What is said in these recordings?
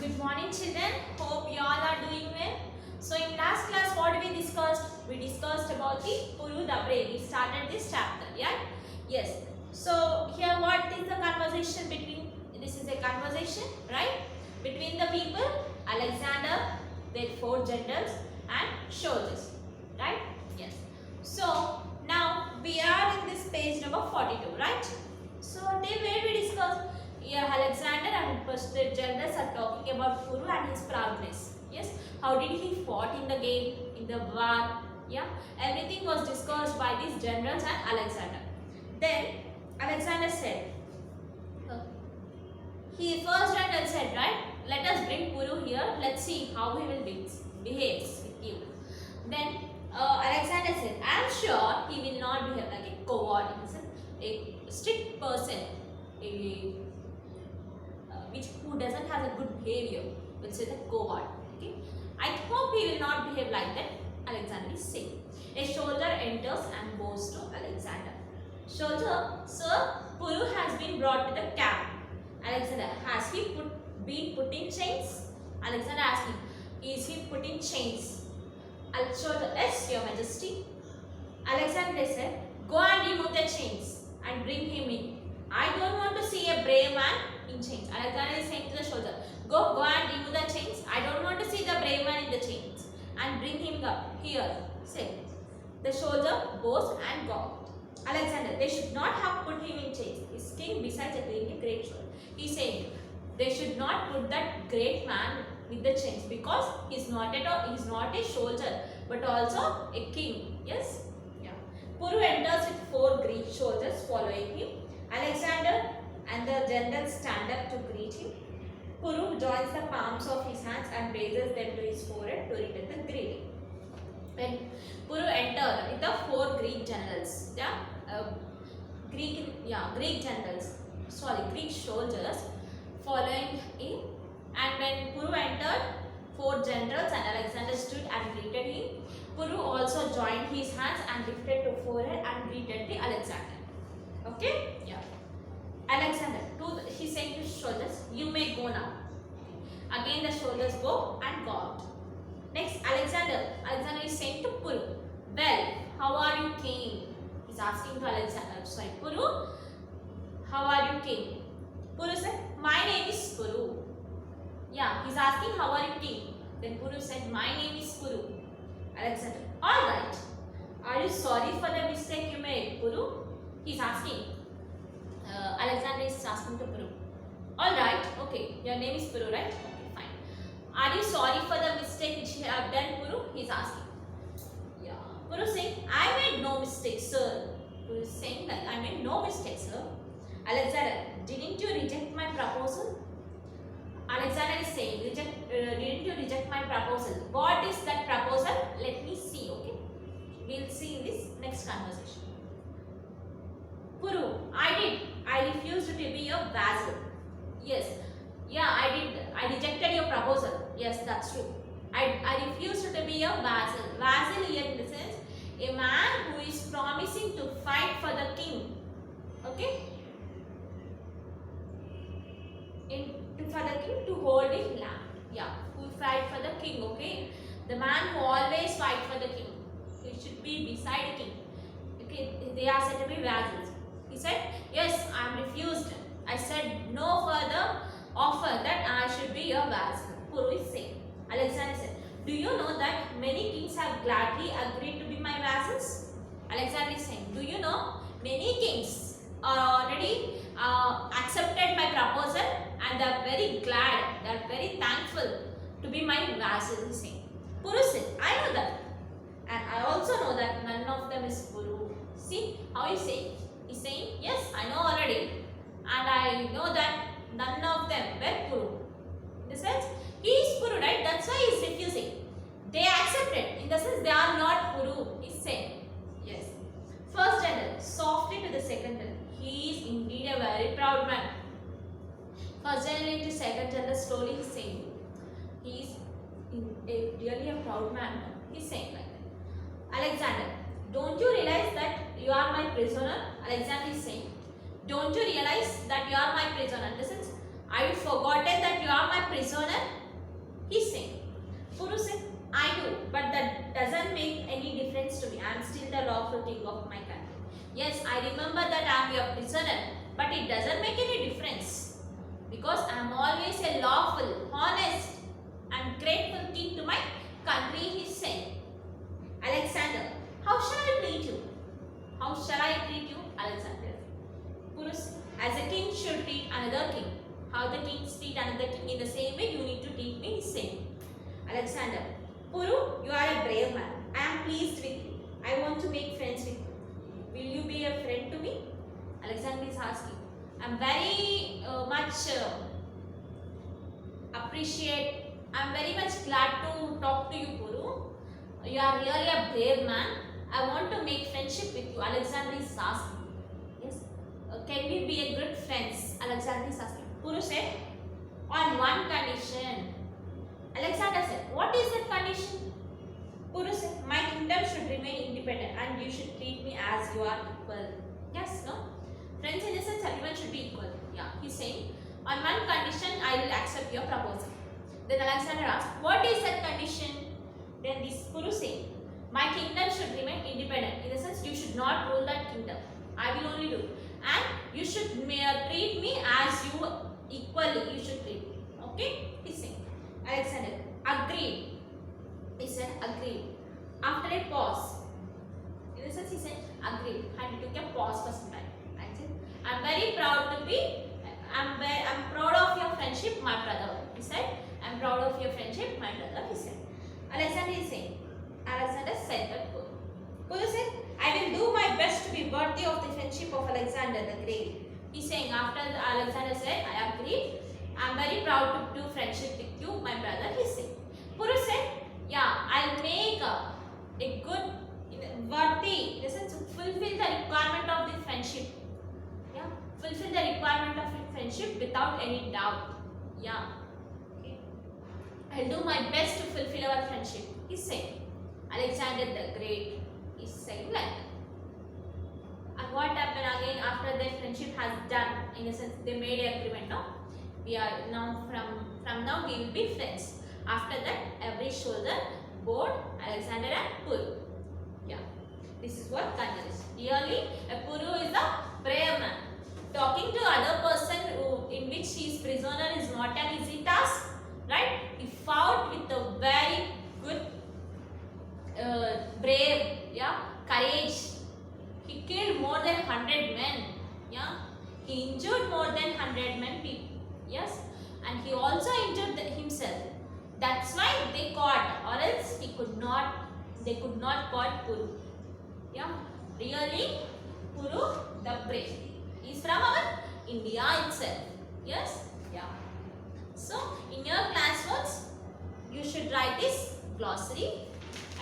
Good morning children. Hope you all are doing well. So in last class what we discussed? We discussed about the Puru the Brave. We started this chapter, yeah? Yes. So here what is the conversation between, this is a conversation, right? Between the people, Alexander, their 4 generals and soldiers, right? Yes. So now we are in this page number 42, right? So till where we discussed? Here Alexander and the generals are talking about Puru and his proudness. Yes, how did he fought in the game, in the war? Yeah, everything was discussed by these generals and Alexander. Then Alexander said, he first general said, right, let us bring Puru here. Let's see how he will behave with you. Then Alexander said, I am sure he will not behave like a coward, a strict person, who doesn't have a good behavior, which is a coward. Okay, I hope he will not behave like that. Alexander is saying. A soldier enters and goes to Alexander. Soldier, sir, Puru has been brought to the camp. Alexander, has he been put in chains? Alexander asking, is he put in chains? Soldier, yes, your majesty. Alexander said, go and remove the chains and bring him in. I don't want to see a brave man in chains. Alexander is saying to the soldier, go and remove the chains. I don't want to see the brave man in the chains and bring him up here. Say, the soldier goes and got. Alexander, they should not have put him in chains. His king besides being a great soldier. He said, they should not put that great man with the chains because he's not a soldier but also a king. Yes. Yeah. Puru enters with 4 Greek soldiers following him. Alexander and the generals stand up to greet him. Puru joins the palms of his hands and raises them to his forehead to return the greeting. When Puru entered with the 4 Greek generals, Greek soldiers following him, and when Puru entered, 4 generals and Alexander stood and greeted him. Puru also joined his hands and lifted to forehead and greeted the Alexander. Okay? Yeah. Alexander, he saying to soldiers, you may go now. Again the soldiers go and go out. Next, Alexander is saying to Puru, well, how are you king? He's asking to Puru, how are you king? Puru said, my name is Puru. Yeah, he's asking how are you king? Then Puru said, my name is Puru. Alexander, alright. Are you sorry for the mistake you made, Puru? He's asking. Alexander is asking to Puru. Alright, okay, your name is Puru, right? Okay, fine. Are you sorry for the mistake which you have done, Puru? He's asking. Yeah. Puru saying, I made no mistake, sir. Puru is saying that I made no mistake, sir. Alexander, didn't you reject my proposal? Alexander is saying, didn't you reject my proposal? What is that proposal? Let me see, okay? We'll see in this next conversation. Puru, I did. I refused to be your vassal. Yes. Yeah, I did. I rejected your proposal. Yes, that's true. I refused to be your vassal. Vassal here in the sense, a man who is promising to fight for the king. Okay? For the king to hold his land. Yeah, who fight for the king, okay? The man who always fight for the king. He should be beside the king. Okay, they are said to be vassals. He said, yes, I am refused. I said no further offer that I should be your vassal. Puru is saying. Alexander said, do you know that many kings have gladly agreed to be my vassals? Alexander is saying, do you know many kings are already accepted my proposal and they are very glad, they are very thankful to be my vassals. He is saying. Puru said, I know that. And I also know that none of them is Puru. See how he saying? He's saying, yes, I know already. And I know that none of them were Puru. In the sense, he is Puru, right? That's why he is refusing. They accepted. In the sense, they are not Puru. He is saying, yes. First general, softly to the second general. He is indeed a very proud man. First general into second general, slowly he is saying, he is really a proud man. He is saying like that. Alexander, don't you realize that you are my prisoner? Alexander is saying, don't you realize that you are my prisoner? In the sense, Are you forgotten that you are my prisoner? He's saying. Puru said, I do, but that doesn't make any difference to me. I am still the lawful king of my country. Yes, I remember that I am your prisoner, but it doesn't make any difference. Because I am always a lawful, honest and grateful king to my country, he is saying. Alexander, how shall I treat you? How shall I treat you? Alexander. Purus, as a king should treat another king. How the kings treat another king, in the same way you need to treat me, he is saying. Alexander, Puru, you are a brave man. I am pleased with you. I want to make friends with you. Will you be a friend to me? Alexander is asking. I am very much appreciate. I am very much glad to talk to you, Puru. You are really a brave man. I want to make friendship with you. Alexander is asking. Yes. Can we be a good friends? Alexander is asking. Puru said, on one condition. Alexander said, what is that condition? Puru said, my kingdom should remain independent and you should treat me as you are equal. Yes, no? Friends, in a sense, everyone should be equal. Yeah, he's saying, on one condition, I will accept your proposal. Then Alexander asked, what is that condition? Then this Puru said, my kingdom should remain independent. In the sense, you should not rule that kingdom. I will only do. And you should treat me as you equally. You should treat me. Okay? He's saying. Alexander, agreed. He said, agreed. After a pause, in the sense he said, agreed. And he took a pause for some time. I'm very proud to be, I'm proud of your friendship, my brother. He said, I'm proud of your friendship, my brother. He said. Alexander is saying, Alexander said that Puru. Puru said, I will do my best to be worthy of the friendship of Alexander the Great. He's saying, after Alexander said, I agree. I'm very proud to do friendship with you, my brother. He said. Puru said, yeah, I'll make a good, worthy, in the sense, fulfill the requirement of the friendship. Yeah, fulfill the requirement of the friendship without any doubt. Yeah. Okay. I'll do my best to fulfill our friendship. He's saying. Alexander the Great is saying like that. And what happened again after their friendship has done? In a sense, they made an agreement. No, we are now from now we will be friends. After that, every shoulder bowed Alexander and Puru. Yeah, this is what Kanjal is. Really, a Puru is a brave man. Talking to other person in which he is prisoner is not an easy task, right? He fought with a very good, brave, yeah, courage. He killed more than 100 men. Yeah, he injured more than 100 men. Yes, and he also injured himself. That's why they caught, or else they could not caught Puru. Yeah, really, Puru the brave. He's from our India itself. Yes, yeah. So in your class notes, you should write this glossary,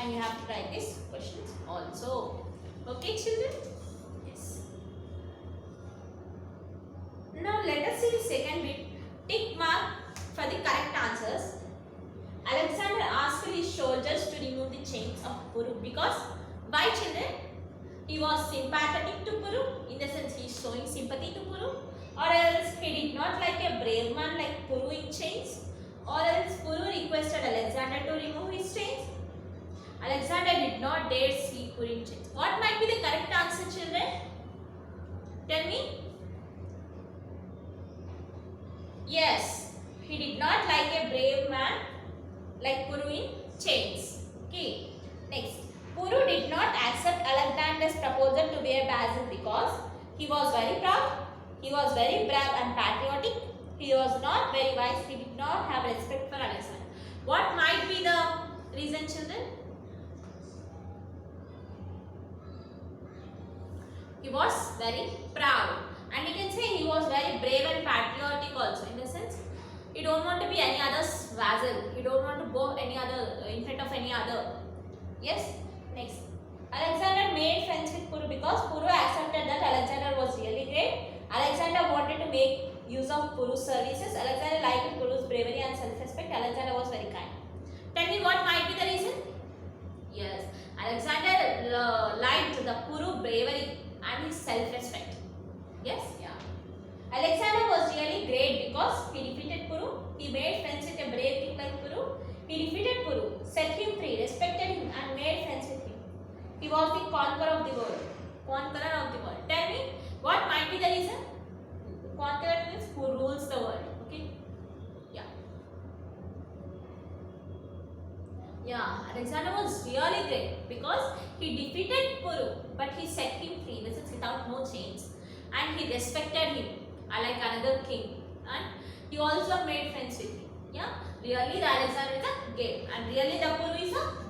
and you have to write these questions also. Okay, children? Yes. Now let us see the second bit. Tick mark for the correct answers. Alexander asked his soldiers to remove the chains of Puru because, why children? He was sympathetic to Puru, in the sense he is showing sympathy to Puru, or else he did not like a brave man like Puru in chains, or else Puru requested Alexander to remove his chains. Alexander did not dare see Puru in chains. What might be the correct answer, children? Tell me. Yes, he did not like a brave man like Puru in chains. Okay. Next, Puru did not accept Alexander's proposal to be a vassal because he was very proud, he was very brave and patriotic, he was not very wise, he did not have respect for Alexander. What might be the reason, children? He was very proud, and you can say he was very brave and patriotic also, in the sense he don't want to be any other's vassal, he don't want to go any other in front of any other. Yes. Next, Alexander made friends with Puru because Puru accepted that Alexander was really great. Alexander wanted to make use of Puru's services. Alexander liked Puru's bravery and self-respect. Alexander was very kind. Tell me what might be the reason? Yes, Alexander liked the Puru bravery and his self-respect. Yes, yeah. Alexander was really great because he Alexander was really great because he defeated Puru, but he set him free. This is without no chains, and he respected him like another king, and he also made friends with him. Yeah, really the Alexander is a great, and really the Puru is a